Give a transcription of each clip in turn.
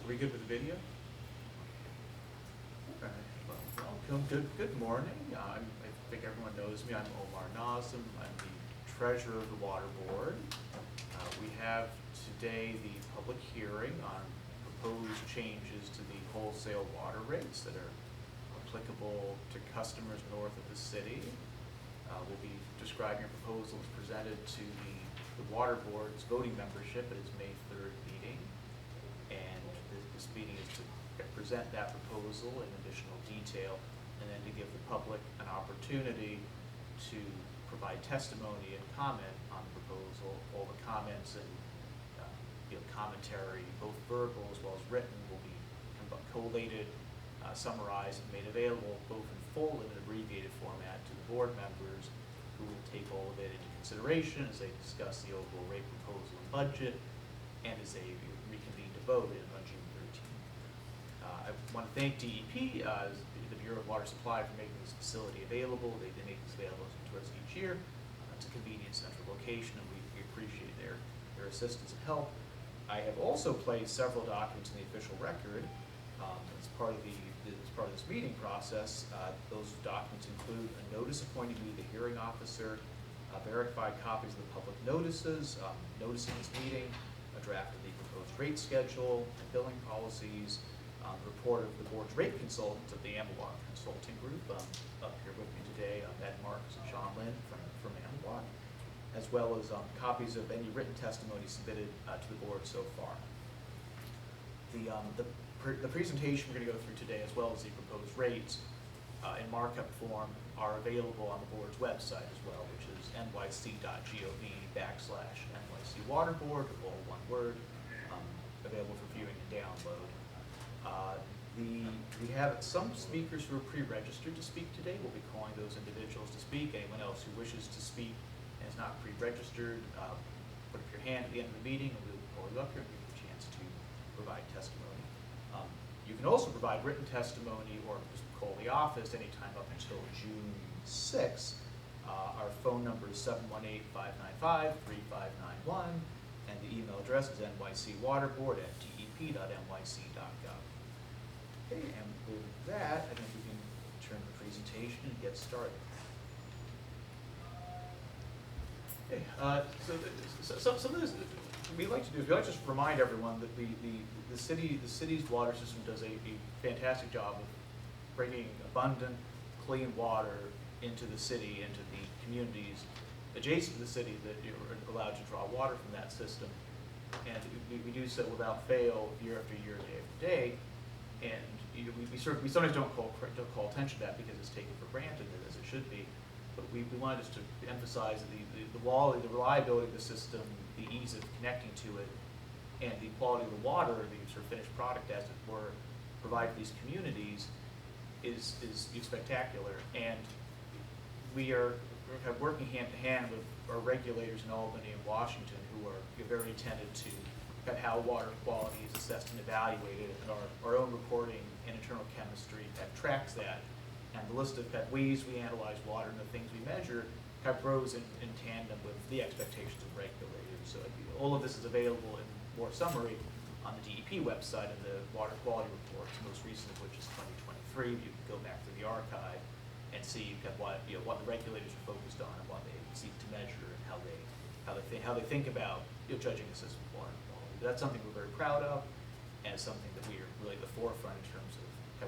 Are we good with the video? Okay. Well, welcome. Good morning. I think everyone knows me. I'm Omar Nazem. I'm the treasurer of the Water Board. We have today the public hearing on proposed changes to the wholesale water rates that are applicable to customers north of the city. We'll be describing your proposals presented to the Water Board's voting membership at its May 3rd meeting. And this meeting is to present that proposal in additional detail and then to give the public an opportunity to provide testimony and comment on the proposal. All the comments and commentary, both verbal as well as written, will be collated, summarized, and made available both in full and in abbreviated format to the board members, who will take all of it into consideration as they discuss the overall rate proposal and budget, and as they reconvene to vote on June 13th. I want to thank DEP, the Bureau of Water Supply, for making this facility available. They make this available to us each year. It's a convenient central location, and we appreciate their assistance and help. I have also placed several documents in the official record as part of this meeting process. Those documents include a notice appointing me the hearing officer, verified copies of the public notices, noticing this meeting, a draft of the proposed rate schedule and billing policies, the report of the board's rate consultants of the Amawak Consulting Group, up here with me today, Ed Marks and Sean Lynn from Amawak, as well as copies of any written testimony submitted to the board so far. The presentation we're going to go through today, as well as the proposed rates in markup form, are available on the board's website as well, which is nyc.gov/NYC Waterboard, all one word, available for viewing and download. We have some speakers who are pre-registered to speak today. We'll be calling those individuals to speak. Anyone else who wishes to speak and is not pre-registered, put up your hand at the end of the meeting, and we'll call you up here and give you a chance to provide testimony. You can also provide written testimony or just call the office anytime up until June 6th. Our phone number is 718-595-3591, and the email address is nycwaterboard@dep.nyc.gov. Okay, and with that, I think we can turn the presentation and get started. Okay, so some of this we like to do is we like to just remind everyone that the city's water system does a fantastic job of bringing abundant, clean water into the city, into the communities adjacent to the city that are allowed to draw water from that system. And we do so without fail, year after year, day after day. And we sometimes don't call attention to that because it's taken for granted, as it should be. But we wanted just to emphasize the reliability of the system, the ease of connecting to it, and the quality of the water, the sort of finished product, as it were, provided to these communities is spectacular. And we are kind of working hand to hand with our regulators in Albany and Washington, who are very attentive to how water quality is assessed and evaluated, and our own reporting and internal chemistry that tracks that. And the list of ways we analyze water and the things we measure grows in tandem with the expectations of regulators. So all of this is available in more summary on the DEP website and the water quality reports, most recent of which is 2023. You can go back to the archive and see what the regulators are focused on and what they seek to measure and how they think about judging the system's water quality. But that's something we're very proud of, and it's something that we are really at the forefront in terms of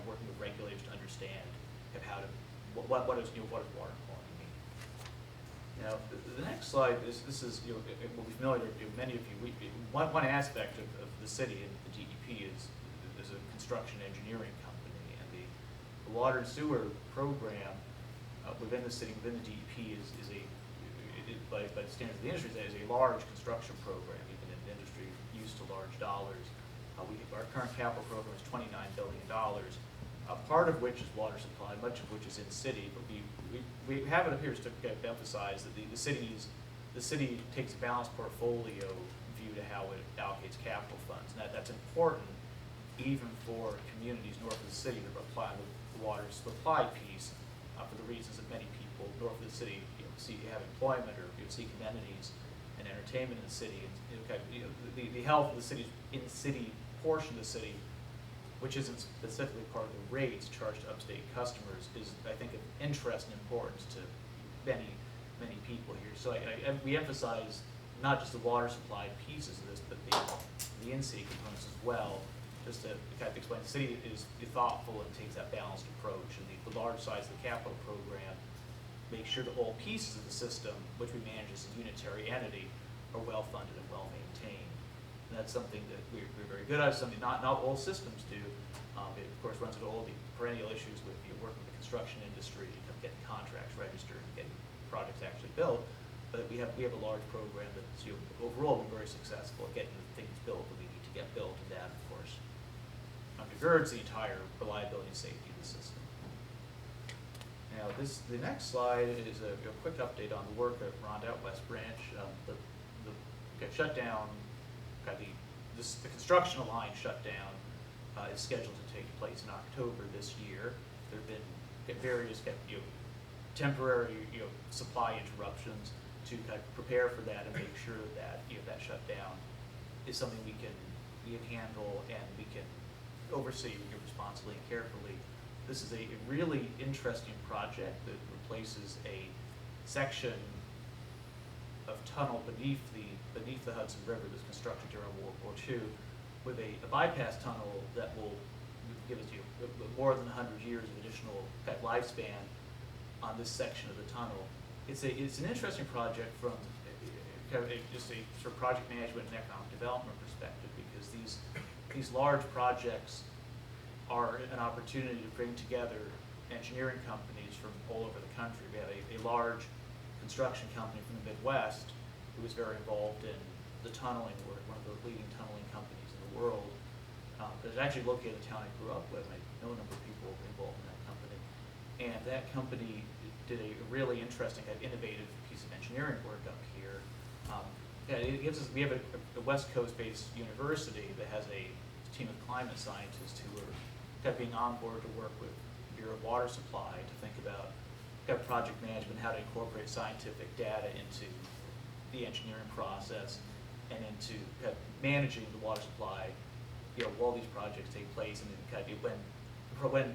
working with regulators to understand what does water quality mean. Now, the next slide is will be familiar to many of you. One aspect of the city and the DEP is a construction engineering company, and the water and sewer program within the city, within the DEP, by the standards of the industry, is a large construction program. Even in the industry used to large dollars, our current capital program is $29 billion. Part of which is water supply, much of which is in city, but we have it up here just to emphasize that the city takes a balanced portfolio view to how it allocates capital funds. And that's important even for communities north of the city that apply the water supply piece for the reasons that many people north of the city have employment or seek amenities and entertainment in the city. And, the health of the city's in-city portion of the city which isn't specifically part of the rates charged to Upstate customers, is, I think, of interest and importance to many, many people here. So we emphasize not just the water supply pieces of this, but the in-city components as well, just to kind of explain. The city is thoughtful and takes that balanced approach, and the large size of the capital program makes sure that all pieces of the system, which we manage as a unitary entity, are well-funded and well-maintained. And that's something that we're very good at, something not all systems do. It, of course, runs into all the perennial issues with working with the construction industry, getting contracts registered, and getting projects actually built. But we have a large program that's overall been very successful at getting the things built that we need to get built, and that, of course, undergirds the entire reliability and safety of the system. Now, the next slide is a quick update on the work at Rondout West Branch. The shutdown, the construction line shutdown is scheduled to take place in October this year. There have been various temporary supply interruptions to prepare for that and make sure that that shutdown is something we can handle and we can oversee responsibly and carefully. This is a really interesting project that replaces a section of tunnel beneath the Hudson River that was constructed during World War II with a bypass tunnel that will give us more than 100 years of additional lifespan on this section of the tunnel. It's an interesting project from just a sort of project management and economic development perspective, because these large projects are an opportunity to bring together engineering companies from all over the country. We have a large construction company from the Midwest who is very involved in the tunneling work, one of the leading tunneling companies in the world. But it's actually located in the town I grew up with. I know a number of people involved in that company. And that company did a really interesting, innovative piece of engineering work up here. It gives us, we have a West Coast-based university that has a team of climate scientists who are being on board to work with Bureau of Water Supply to think about project management, how to incorporate scientific data into the engineering process and into managing the water supply, while these projects take place, and then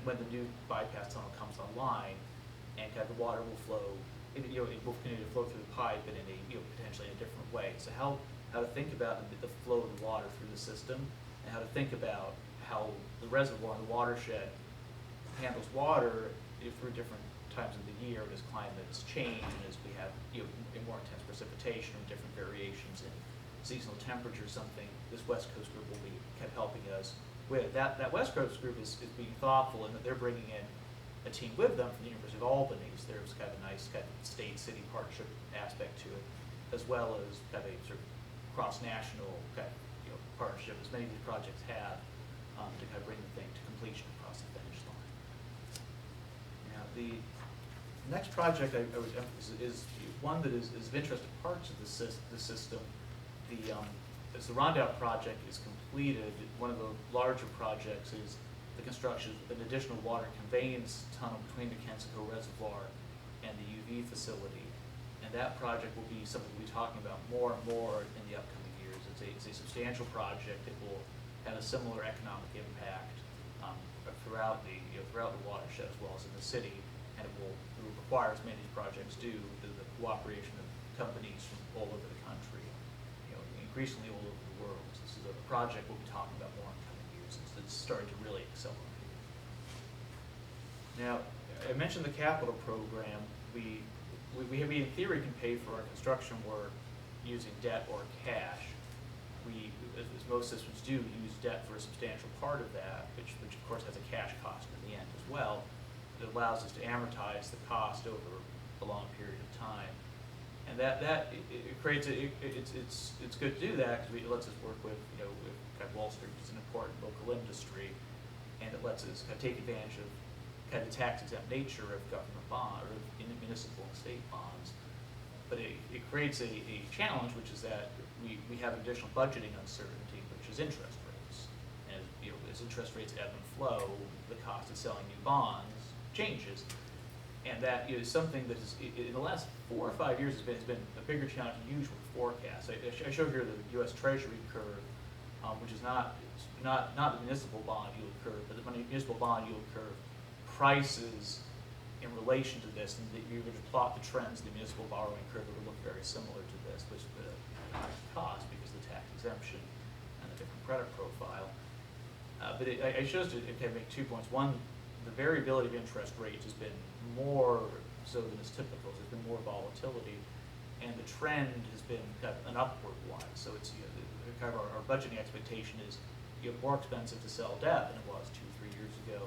when the new bypass tunnel comes online, and the water will flow, it will continue to flow through the pipe, but in a potentially in a different way. So how to think about the flow of the water through the system, and how to think about how the reservoir and the watershed handles water through different times of the year as climates change and as we have more intense precipitation and different variations in seasonal temperature. Something this West Coast group will be helping us with. That West Coast group is being thoughtful in that they're bringing in a team with them from the University of Albany. So there's a nice state-city partnership aspect to it, as well as a sort of cross-national partnership, as many of these projects have, to bring the thing to completion across the finish line. Now, the next project I would emphasize is one that is of interest to parts of the system. As the Rondout project is completed, one of the larger projects is the construction of an additional water conveyance tunnel between the Kensico Reservoir and the UV facility. And that project will be something we'll be talking about more and more in the upcoming years. It's a substantial project. It will have a similar economic impact throughout the watershed as well as in the city, and it will require, as many of these projects do, the cooperation of companies from all over the country, increasingly all over the world. So this is a project we'll be talking about more in the coming years. It's starting to really accelerate. Now, I mentioned the capital program. We in theory can pay for our construction work using debt or cash. We, as most systems do, use debt for a substantial part of that, which of course has a cash cost in the end as well. It allows us to amortize the cost over a long period of time, and it creates it's good to do that because it lets us work with with Wall Street, which is an important local industry, and it lets us take advantage of the tax-exempt nature of government bond or in municipal and state bonds. But it creates a challenge, which is that we have additional budgeting uncertainty, which is interest rates. And as interest rates ebb and flow, the cost of selling new bonds changes. And that is something that is, in the last 4 or 5 years, has been a bigger challenge than usual to forecast. I show here the U.S. Treasury curve which is not the municipal bond yield curve, but the municipal bond yield curve prices in relation to this, and that you were to plot the trends in the municipal borrowing curve, it would look very similar to this, which is a high cost because of the tax exemption and the different credit profile. But I chose to make 2 points. One, the variability of interest rates has been more so than is typical. There's been more volatility, and the trend has been kind of an upward one. So it's kind of our budgeting expectation is more expensive to sell debt than it was 2-3 years ago,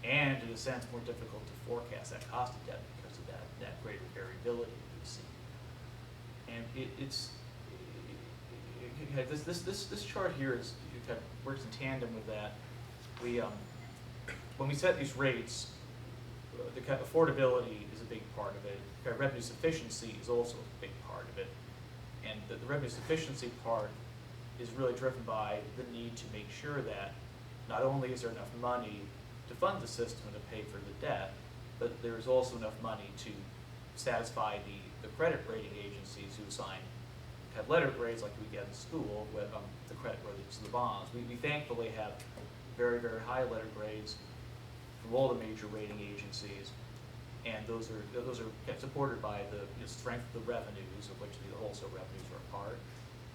and in a sense more difficult to forecast that cost of debt because of that greater variability that we see. And this chart here is kind of works in tandem with that. We when we set these rates, the kind of affordability is a big part of it. Kind of revenue sufficiency is also a big part of it, and the revenue sufficiency part is really driven by the need to make sure that not only is there enough money to fund the system and to pay for the debt, but there is also enough money to satisfy the credit rating agencies who assign have letter grades like we get in school with the credit worthiness of the bonds. We thankfully have very, very high letter grades from all the major rating agencies, and those are supported by the strength of the revenues, of which the wholesale revenues are a part,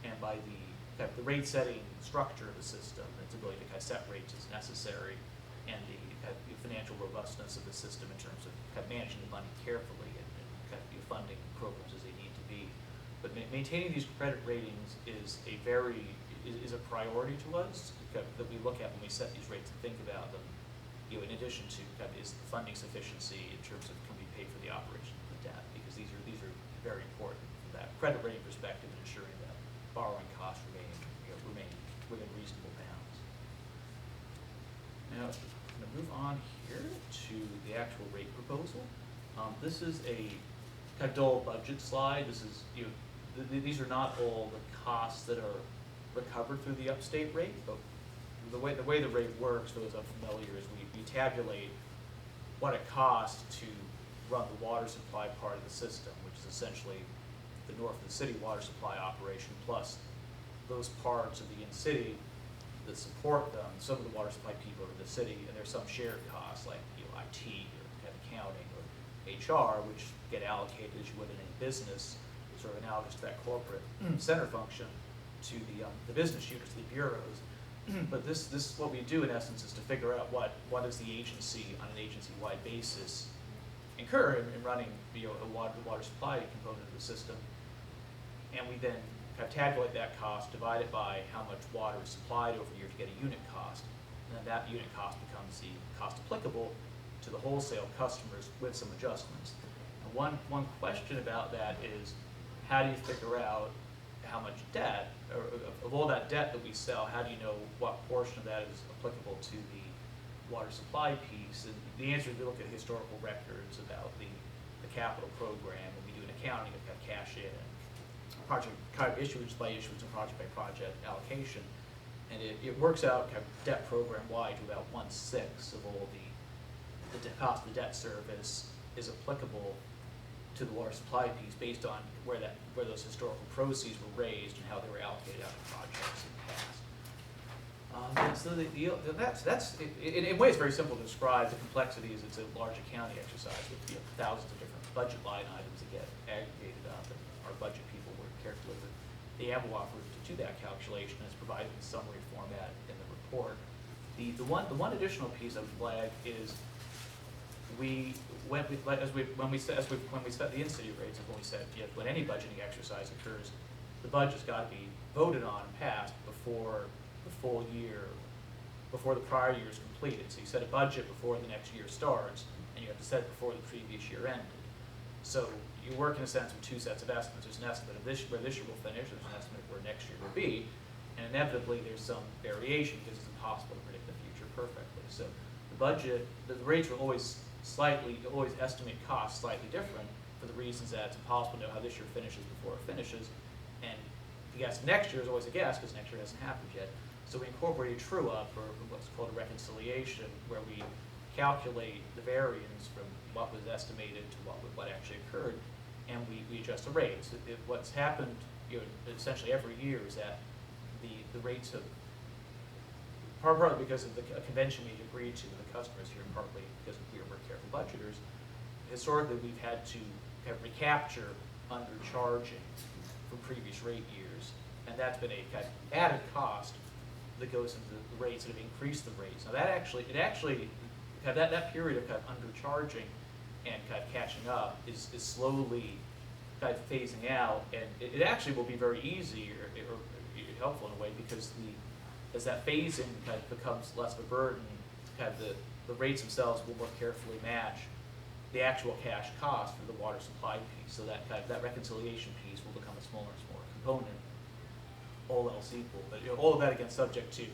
and by the rate setting structure of the system, its ability to set rates as necessary, and the financial robustness of the system in terms of managing the money carefully and funding programs as they need to be. But maintaining these credit ratings is a priority to us that we look at when we set these rates and think about them. In addition to is the funding sufficiency in terms of can we pay for the operation of the debt, because these are very important from that credit rating perspective and ensuring that borrowing costs remain within reasonable bounds. Now, I'm going to move on here to the actual rate proposal. This is a kind of dull budget slide. This is these are not all the costs that are recovered through the Upstate rate, but the way the rate works, for those unfamiliar, is we tabulate what it costs to run the water supply part of the system, which is essentially the north of the city water supply operation, plus those parts of the in-city that support them. Some of the water supply people are in the city, and there's some shared costs like IT or accounting or HR, which get allocated as you would in any business, sort of analogous to that corporate center function, to the business units, the bureaus. But this what we do in essence is to figure out what does the agency on an agency-wide basis incur in running a water supply component of the system, and we then tabulate that cost, divide it by how much water is supplied over a year to get a unit cost, and then that unit cost becomes the cost applicable to the wholesale customers with some adjustments. And one question about that is, how do you figure out how much debt, or of all that debt that we sell, how do you know what portion of that is applicable to the water supply piece? And the answer is we look at historical records about the capital program, and we do an accounting of cash in, project issuance by issuance and project by project allocation, and it works out debt program wide to about 1/6 of all the cost of the debt service is applicable to the water supply piece based on where those historical proceeds were raised and how they were allocated out to projects in the past. So that's in ways very simple to describe. The complexity is it's a large accounting exercise with thousands of different budget line items that get aggregated up, and our budget people work carefully with the ample offer to do that calculation, as provided in summary format in the report. The one additional piece I would flag is when we set the in-city rates, and when we said when any budgeting exercise occurs, the budget's got to be voted on and passed before the full year, before the prior year is completed. So you set a budget before the next year starts, and you have to set it before the previous year ended. So you work in a sense with two sets of estimates. There's an estimate of where this year will finish, there's an estimate of where next year will be, and inevitably there's some variation because it's impossible to predict the future perfectly. So the budget, the rates will always estimate costs slightly different for the reasons that it's impossible to know how this year finishes before it finishes, and the guess of next year is always a guess because next year hasn't happened yet. So we incorporate a true-up, or what's called a reconciliation, where we calculate the variance from what was estimated to what actually occurred, and we adjust the rates. What's happened essentially every year is that the rates have partly because of a convention we agreed to with the customers here, and partly because we were careful budgeters. Historically, we've had to kind of recapture undercharging from previous rate years, and that's been a kind of added cost that goes into the rates that have increased the rates. Now that that period of kind of undercharging and kind of catching up is slowly kind of phasing out, and it actually will be very easy or helpful in a way, because as that phasing kind of becomes less of a burden, kind of the rates themselves will more carefully match the actual cash cost for the water supply piece. So that kind of, that reconciliation piece will become a smaller and smaller component, all else equal. But all of that again subject to,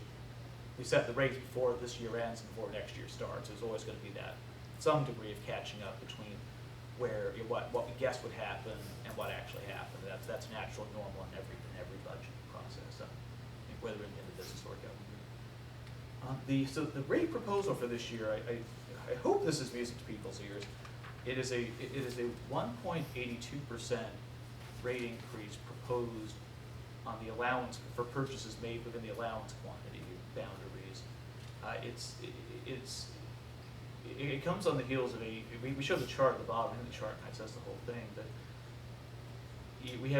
we set the rates before this year ends and before next year starts. There's always going to be that some degree of catching up between where what we guessed would happen and what actually happened. That's natural and normal in every budget process, whether in the business or government. So the rate proposal for this year, I hope this is music to people's ears. It is a 1.82% rate increase proposed on the allowance for purchases made within the allowance quantity boundaries. It comes on the heels of we show the chart at the bottom, and the chart kind of says the whole thing, but we've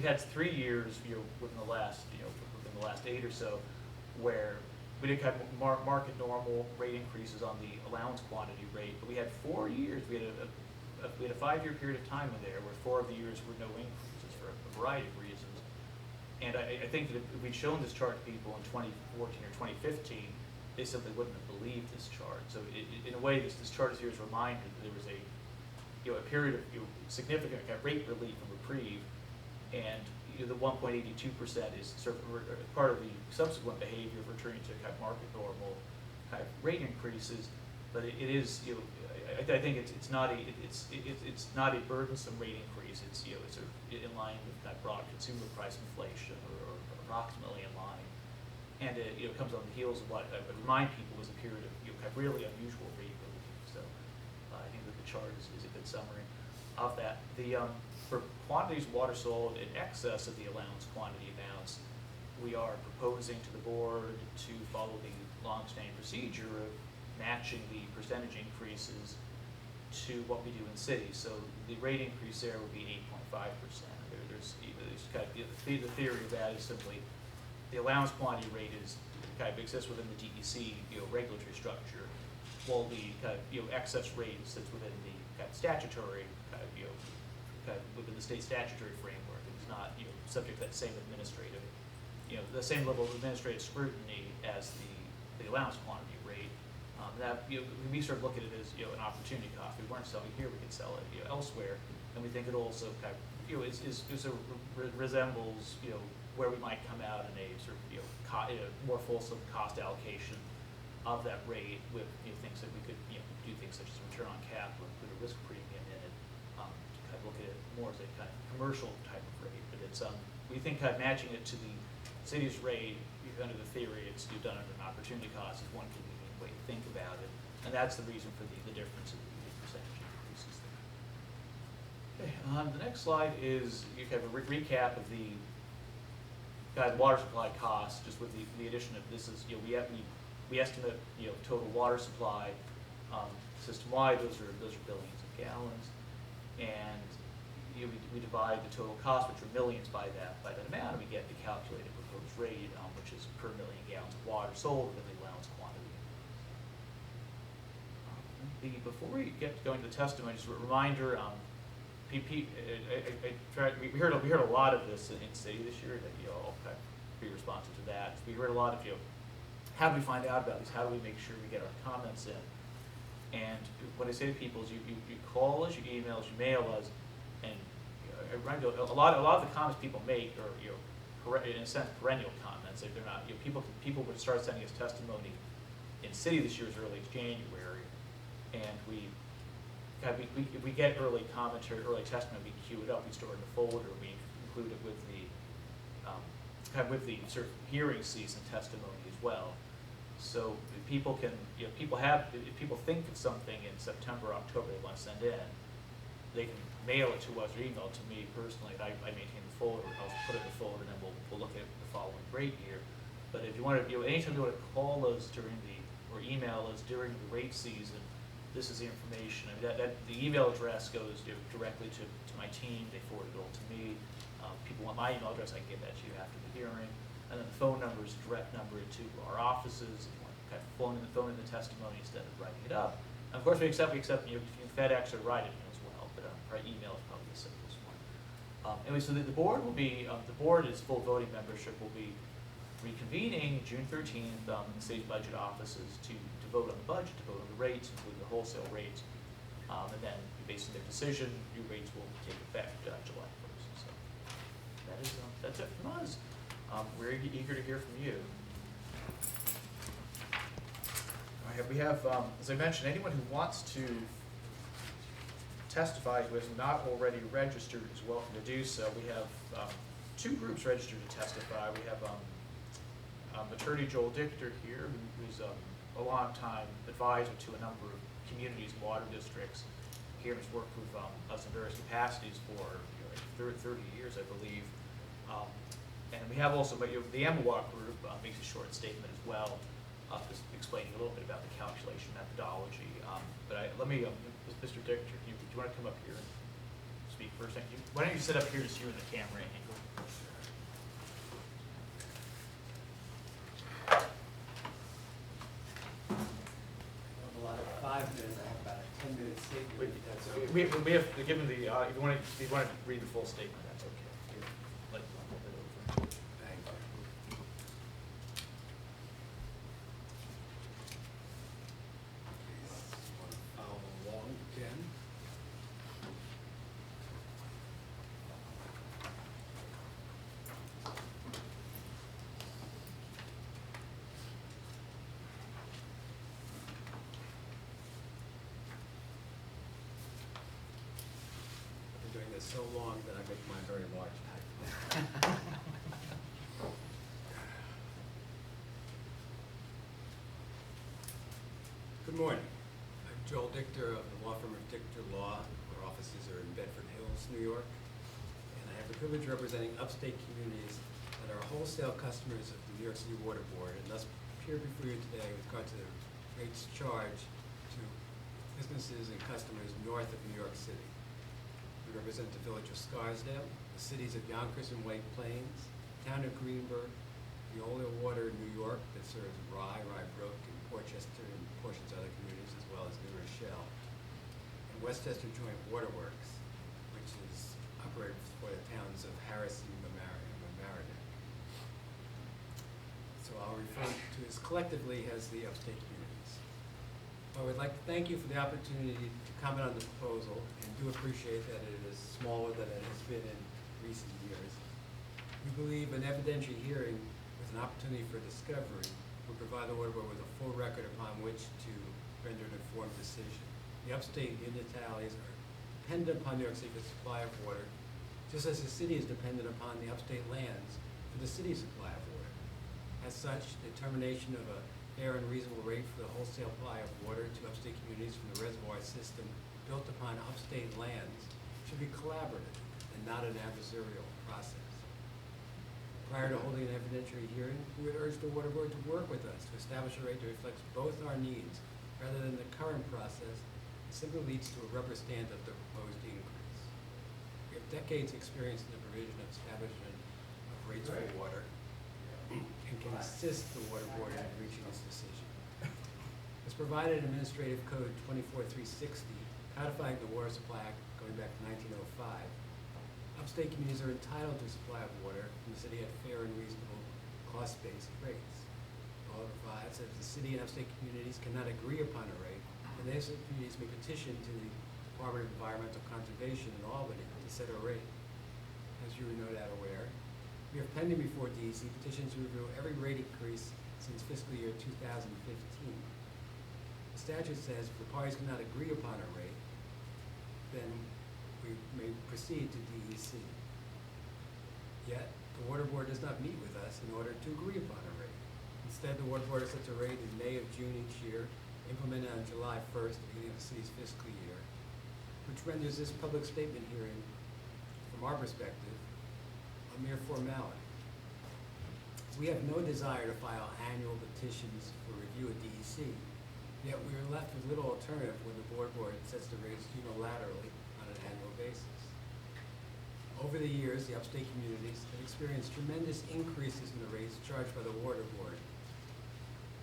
had 3 years, within the last 8 or so, where we did kind of market normal rate increases on the allowance quantity rate, but we had 4 years. We had a 5-year period of time in there where 4 of the years were no increases for a variety of reasons. And I think that if we'd shown this chart to people in 2014 or 2015, they simply wouldn't have believed this chart. So in a way, this chart is here as a reminder that there was a period of significant kind of rate relief and reprieve, and the 1.82% is sort of part of the subsequent behavior of returning to kind of market normal kind of rate increases. But it is, I think it's not a burdensome rate increase. It's it's sort of in line with that broad consumer price inflation, or approximately in line. And it comes on the heels of what I would remind people was a period of kind of really unusual rate relief. So I think that the chart is a good summary of that. For quantities of water sold in excess of the allowance quantity amounts, we are proposing to the board to follow the long-standing procedure of matching the percentage increases to what we do in cities. So the rate increase there would be 8.5%. There's kind of the theory of that is simply the allowance quantity rate is kind of exists within the DEC regulatory structure, while the kind of excess rate sits within the kind of statutory kind of within the state statutory framework. It is not subject to that same administrative the same level of administrative scrutiny as the allowance quantity rate. That we sort of look at it as an opportunity cost. We weren't selling here, we could sell it elsewhere, and we think it also kind of resembles where we might come out in a sort of more fulsome cost allocation of that rate with things that we could do things such as return on capital, include a risk premium in it, to kind of look at it more as a kind of commercial type of rate. But it's we think kind of matching it to the city's rate under the theory it's done under an opportunity cost is one convenient way to think about it, and that's the reason for the difference in the percentage increases there. Okay, the next slide is have a recap of the water supply costs, just with the addition of this is we estimate total water supply system wide. Those are billions of gallons, and we divide the total cost, which are millions, by that amount, and we get the calculated proposed rate, which is per million gallons of water sold within the allowance quantity. Before we get going to the testimony, just a reminder. We heard a lot of this in city this year, that all kind of be responsive to that. We heard a lot of how do we find out about these? How do we make sure we get our comments in? And what I say to people is you call us, you email us, you mail us, and a lot of the comments people make are in a sense perennial comments. If they're not people would start sending us testimony in city this year as early as January, and we get early commentary, early testimony, we queue it up, we store it in a folder, we include it with the sort of hearing season testimony as well. So if people can, if people think of something in September, October they want to send in, they can mail it to us or email it to me personally. I maintain the folder, and I'll put it in the folder, and then we'll look at the following rate year. But if you want to, anytime you want to call us or email us during the rate season, this is the information. I mean, the email address goes directly to my team. They forward it all to me. People want my email address, I can give that to you after the hearing. And then the phone number is a direct number to our offices. If you want to kind of phone in the testimony instead of writing it up. And of course, we accept if you FedEx or write it as well, but our email is probably the simplest one. Anyway, so the board will be, the board is full voting membership, will be reconvening June 13th in the city's budget offices to vote on the budget, to vote on the rates, including the wholesale rates. And then based on their decision, new rates will take effect July 1st. So that's it from us. We're eager to hear from you. We have, as I mentioned, anyone who wants to testify who has not already registered is welcome to do so. We have two groups registered to testify. We have Attorney Joel Dichter here, who's a longtime advisor to a number of communities and water districts here, and has worked with us in various capacities for 30 years, I believe. And we have also the EMWA group makes a short statement as well, just explaining a little bit about the calculation methodology. Let me, Mr. Dichter, do you want to come up here and speak first? Why don't you sit up here just you and the camera angle? Allotted 5 minutes. I have about a 10-minute statement. We have to give him the, if you want to read the full statement, that's okay. Here, let me flip it over. Thank you. Please want to follow along again. I've been doing this so long that I make mine very large type. Good morning. I'm Joel Dichter of the law firm of Dichter Law. Our offices are in Bedford Hills, New York. And I have the privilege of representing upstate communities that are wholesale customers of the New York City Water Board, and thus appear before you today with regard to the rates charged to businesses and customers north of New York City. We represent the village of Scarsdale, the cities of Yonkers and White Plains, town of Greenburgh, Veolia Water in New York that serves Rye Brook, and Portchester, and portions of other communities, as well as New Rochelle, and Westchester Joint Waterworks, which is operated for the towns of Harris and Mamaroneck. So I'll refer to as collectively as the upstate communities. I would like to thank you for the opportunity to comment on the proposal, and do appreciate that it is smaller than it has been in recent years. We believe an evidentiary hearing with an opportunity for discovery would provide the Water Board with a full record upon which to render an informed decision. The upstate municipalities are dependent upon New York City for the supply of water, just as the city is dependent upon the upstate lands for the city's supply of water. As such, the determination of a fair and reasonable rate for the wholesale supply of water to upstate communities from the reservoir system built upon upstate lands should be collaborative and not an adversarial process. Prior to holding an evidentiary hearing, we would urge the Water Board to work with us to establish a rate that reflects both our needs, rather than the current process that simply leads to a rubber stamp of the proposed increase. We have decades' experience in the provision of establishment of rates for water, and can assist the Water Board in reaching this decision. As provided in Administrative Code 24360, codifying the Water Supply Act going back to 1905, upstate communities are entitled to a supply of water from the city at fair and reasonable cost-based rates. The law provides that if the city and upstate communities cannot agree upon a rate, then the upstate communities may petition to the Department of Environmental Conservation in Albany to set a rate. As you are no doubt aware, we have pending before DEC petitions to review every rate increase since fiscal year 2015. The statute says if the parties cannot agree upon a rate, then we may proceed to DEC. Yet, the Water Board does not meet with us in order to agree upon a rate. Instead, the Water Board sets a rate in May of June each year, implemented on July 1st, the beginning of the city's fiscal year, which renders this public statement hearing, from our perspective, a mere formality. It's We have no desire to file annual petitions for review at DEC, yet we are left with little alternative when the board sets the rates unilaterally on an annual basis. Over the years, the upstate communities have experienced tremendous increases in the rates charged by the water board.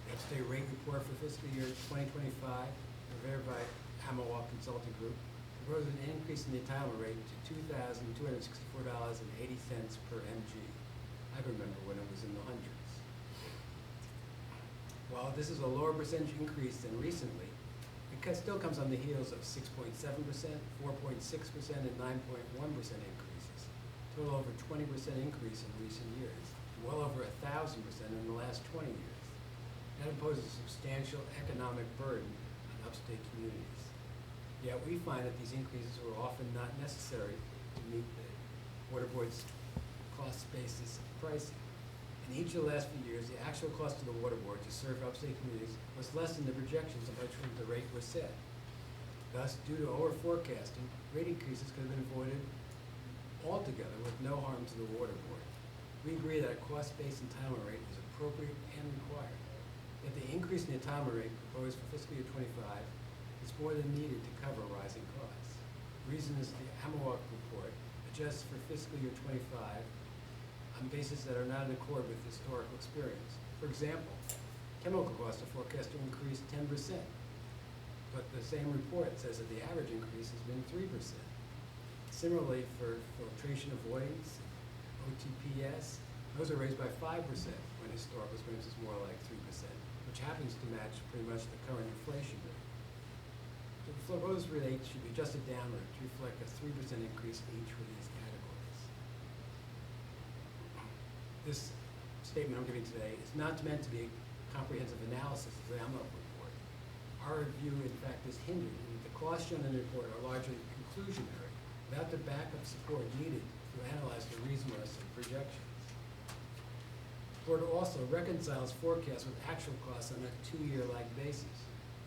The upstate rate report for fiscal year 2025, prepared by Hamilwalk Consulting Group, proposes an increase in the entitlement rate to $2,264.80 per mg. I remember when it was in the hundreds. While this is a lower percentage increase than recently, it still comes on the heels of 6.7%, 4.6%, and 9.1% increases. Total over 20% increase in recent years, well over 1,000% in the last 20 years. That imposes a substantial economic burden on upstate communities. Yet we find that these increases are often not necessary to meet the water board's cost basis pricing. In each of the last few years, the actual cost to the water board to serve upstate communities was less than the projections on which the rate was set. Thus, due to over forecasting, rate increases could have been avoided altogether with no harm to the water board. We agree that a cost-based entitlement rate is appropriate and required. Yet the increase in the entitlement rate proposed for fiscal year 25 is more than needed to cover rising costs. The reason is the Hamilwalk report adjusts for fiscal year 25 on bases that are not in accord with historical experience. For example, chemical costs are forecast to increase 10%, but the same report says that the average increase has been 3%. Similarly, for filtration avoidance, OTPS, those are raised by 5% when historical experience is more like 3%, which happens to match pretty much the current inflation rate. The proposed rate should be adjusted downward to reflect a 3% increase in each of these categories. This statement I'm giving today is not meant to be a comprehensive analysis of the Hamilwalk report. Our review, in fact, is hindered in that the costs shown in the report are largely conclusionary, without the backup support needed to analyze the reasonableness of projections. The report also reconciles forecasts with actual costs on a 2-year lag basis.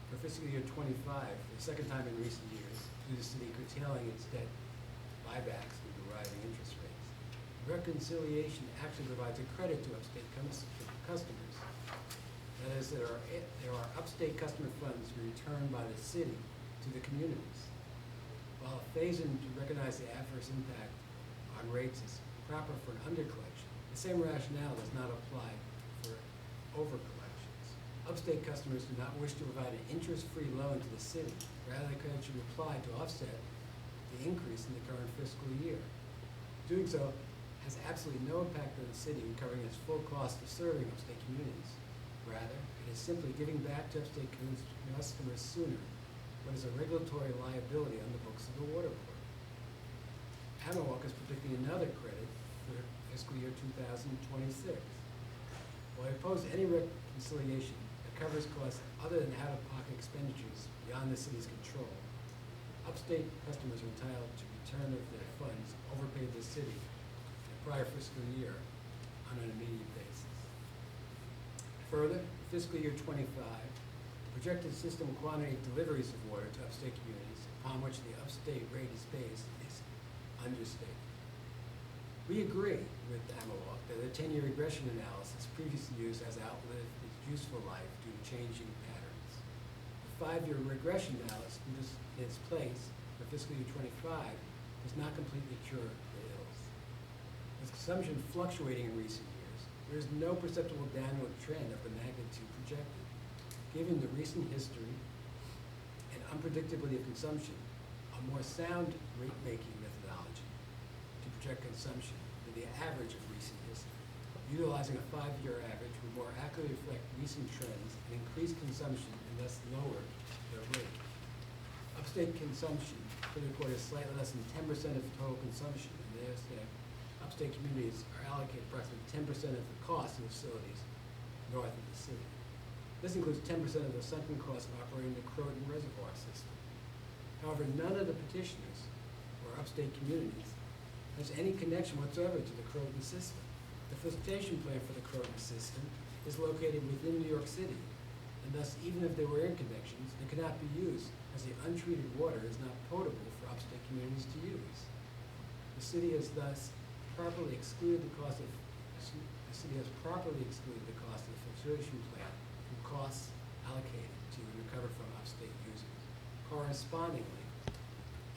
For fiscal year 25, for the second time in recent years, due to the city curtailing its debt buybacks due to rising interest rates. Reconciliation actually provides a credit to upstate customers. That is, there are upstate customer funds returned by the city to the communities. While a phase-in to recognize the adverse impact on rates is proper for an undercollection, the same rationale does not apply for overcollections. Upstate customers do not wish to provide an interest-free loan to the city. Rather, the credit should apply to offset the increase in the current fiscal year. Doing so has absolutely no impact on the city recovering its full cost of serving upstate communities. Rather, it is simply giving back to upstate customers sooner what is a regulatory liability on the books of the water board. Hamilwalk is predicting another credit for fiscal year 2026. While I oppose any reconciliation that covers costs other than out-of-pocket expenditures beyond the city's control, upstate customers are entitled to return of their funds overpaid the city in the prior fiscal year on an immediate basis. Further, fiscal year 25, the projected system quantity of deliveries of water to upstate communities upon which the upstate rate is based is understated. We agree with Hamilwalk that a 10-year regression analysis previously used has outlived its useful life due to changing patterns. The 5-year regression analysis in its place for fiscal year 25 does not completely cure the ills. With consumption fluctuating in recent years, there is no perceptible downward trend of the magnitude projected. Given the recent history and unpredictability of consumption, a more sound rate-making methodology to project consumption than the average of recent history. Utilizing a 5-year average would more accurately reflect recent trends and increase consumption and thus lower the rate. Upstate consumption for the quarter is slightly less than 10% of total consumption, and therefore upstate communities are allocated approximately 10% of the cost of facilities north of the city. This includes 10% of the sunken cost of operating the Croton Reservoir system. However, none of the petitioners or upstate communities has any connection whatsoever to the Croton system. The filtration plant for the Croton system is located within New York City, and thus even if there were interconnections, they could not be used as the untreated water is not potable for upstate communities to use. The city has thus properly excluded the cost of the city has properly excluded the cost of the filtration plant from costs allocated to and recovered from upstate users. Correspondingly,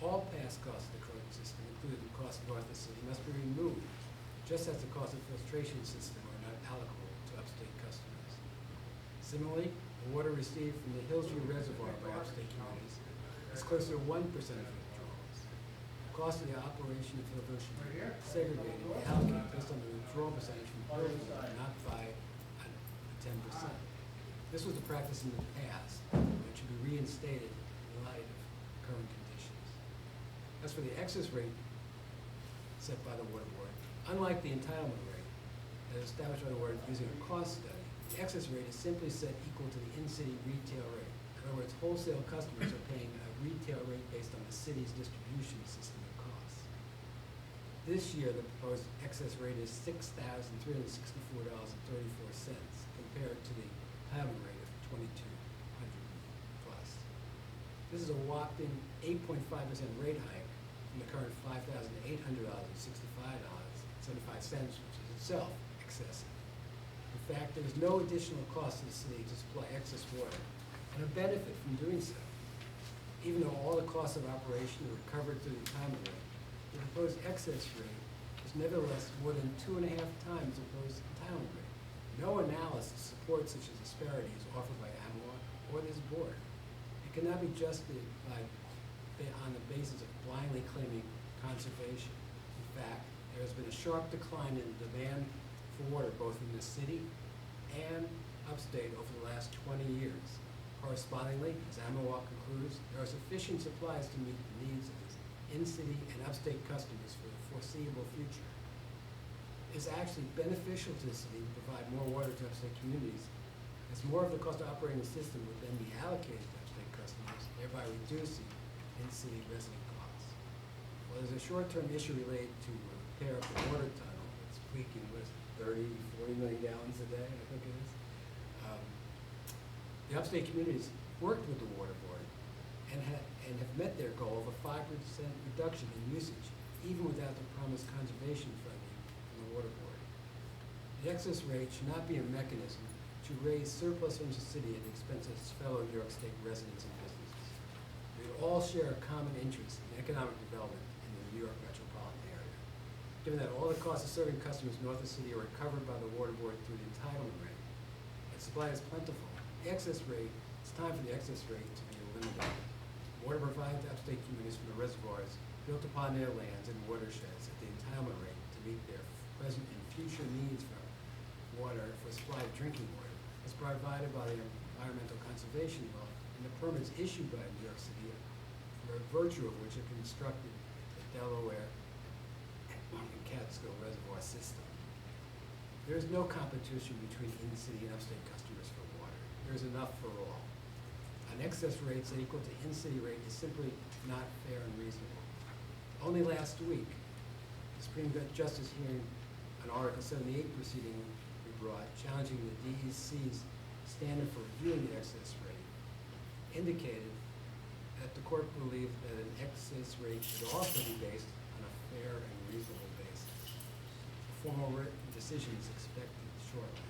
all past costs of the Croton system, including the cost north of the city, must be removed, just as the cost of the filtration system are not allocable to upstate customers. Similarly, the water received from the Hillsview Reservoir by upstate communities is closer to 1% of withdrawals. The cost of the operation of filtration segregated and allocated based on the withdrawal percentage from Hillsview, not by 10%. This was the practice in the past, and should be reinstated in light of current conditions. As for the excess rate set by the Water Board, unlike the entitlement rate as established by the Board using a cost study, the excess rate is simply set equal to the in-city retail rate. In other words, wholesale customers are paying a retail rate based on the city's distribution system of costs. This year, the proposed excess rate is $6,364.34 compared to the entitlement rate of $2,200 plus. This is a whopping 8.5% rate hike from the current $5,800.65.75, which is itself excessive. In fact, there is no additional cost to the city to supply excess water, and a benefit from doing so. Even though all the costs of operation are recovered through the entitlement rate, the proposed excess rate is nevertheless more than 2.5 times the proposed entitlement rate. No analysis supports such a disparity as offered by AMLOR or this board. It cannot be justified on the basis of blindly claiming conservation. In fact, there has been a sharp decline in demand for water both in the city and upstate over the last 20 years. Correspondingly, as AMLOR concludes, there are sufficient supplies to meet the needs of its in-city and upstate customers for the foreseeable future. It is actually beneficial to the city to provide more water to upstate communities, as more of the cost of operating the system would then be allocated to upstate customers, thereby reducing in-city resident costs. Well, there's a short-term issue related to repair of the water tunnel. It's leaking with 30, 40 million gallons a day, I think it is. The upstate communities worked with the Water Board and have met their goal of a 5% reduction in usage, even without the promised conservation funding from the Water Board. The excess rate should not be a mechanism to raise surplus from the city at the expense of its fellow New York State residents and businesses. We all share a common interest in economic development in the New York metropolitan area. Given that all the costs of serving customers north of the city are covered by the Water Board through the entitlement rate, and supply is plentiful, it's time for the excess rate to be eliminated. Water provided to upstate communities from the reservoirs built upon their lands and watersheds at the entitlement rate to meet their present and future needs for water for supply of drinking water is provided by the environmental conservation law and the permits issued by New York City, for virtue of which are constructed the Delaware and Catskill Reservoir system. There is no competition between in-city and upstate customers for water. There is enough for all. An excess rate set equal to in-city rate is simply not fair and reasonable. Only last week, the Supreme Justice hearing an Article 78 proceeding we brought challenging the DEC's standard for reviewing the excess rate indicated that the court believed that an excess rate should also be based on a fair and reasonable basis. A formal written decision is expected shortly.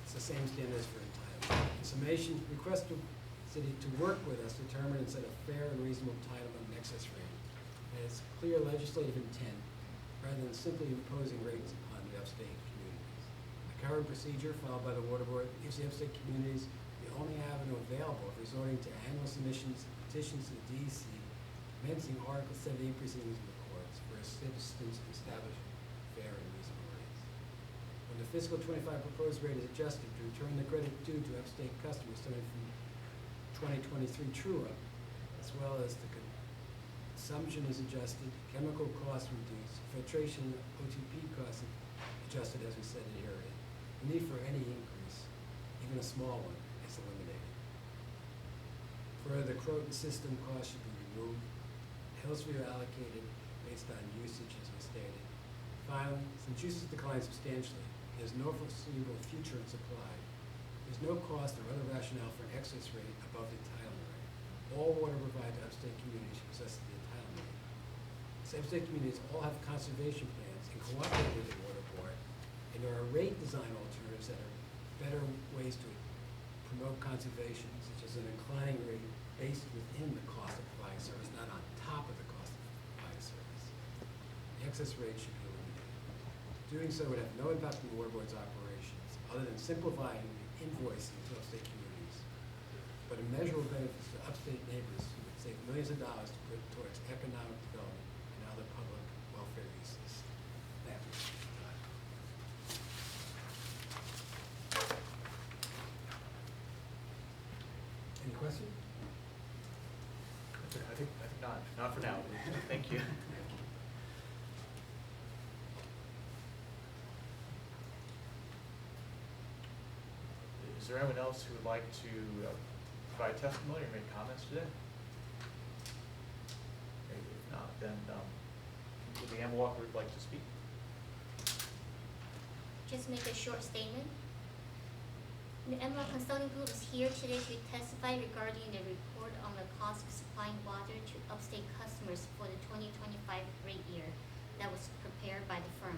It's the same standard as for entitlement. In summation, request the city to work with us to determine and set a fair and reasonable entitlement and excess rate. And it's clear legislative intent rather than simply imposing rates upon the upstate communities. The current procedure followed by the Water Board gives the upstate communities the only avenue available of resorting to annual submissions, petitions to the DEC, commencing Article 78 proceedings in the courts for assistance in establishing fair and reasonable rates. When the fiscal 25 proposed rate is adjusted to return the credit due to upstate customers stemming from 2023 true-up, as well as the consumption is adjusted, chemical costs reduced, filtration OTP costs adjusted as we said in here. The need for any increase, even a small one, is eliminated. Further, the Croton system cost should be removed. Hillsview allocated based on usage as we stated. Finally, since usage declines substantially, there is no foreseeable future in supply. There is no cost or other rationale for an excess rate above the entitlement rate. All water provided to upstate communities should possess the entitlement rate. As upstate communities all have conservation plans and cooperate with the Water there are rate design alternatives that are better ways to promote conservation, such as an inclining rate based within the cost of providing service, not on top of the cost of providing service. The excess rate should be eliminated. Doing so would have no impact on the water board's operations, other than simplifying the invoicing to upstate communities, but immeasurable benefits to upstate neighbors who would save millions of dollars to put towards economic development and other public welfare uses. Thank you. Any questions? I think not for now. Thank you. Is there anyone else who would like to provide testimony or make comments today? Maybe if not, then would the Ann Walker would like to speak? Just make a short statement. The Emerald Consulting Group is here today to testify regarding the report on the cost of supplying water to upstate customers for the 2025 rate year that was prepared by the firm.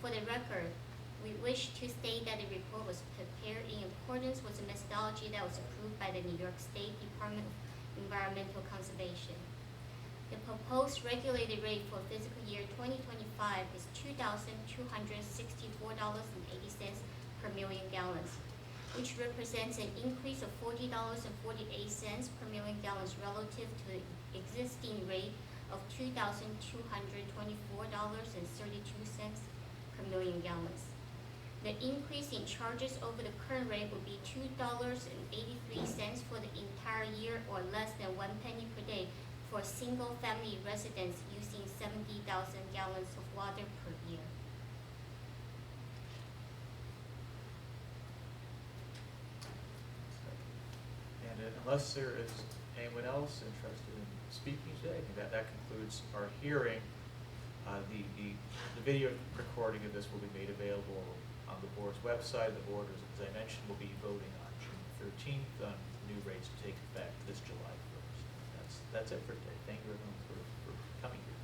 For the record, we wish to state that the report was prepared in accordance with the methodology that was approved by the New York State Department of Environmental Conservation. The proposed regulated rate for fiscal year 2025 is $2,264.80 per million gallons, which represents an increase of $40.48 per million gallons relative to the existing rate of $2,224.32 per million gallons. The increase in charges over the current rate would be $2.83 for the entire year, or less than 1 penny per day for single-family residents using 70,000 gallons of water per year. And unless there is anyone else interested in speaking today, I think that concludes our hearing. The video recording of this will be made available on the board's website. The board, as I mentioned, will be voting on June 13th on new rates to take effect this July 1st. That's it for today. Thank you everyone for coming here.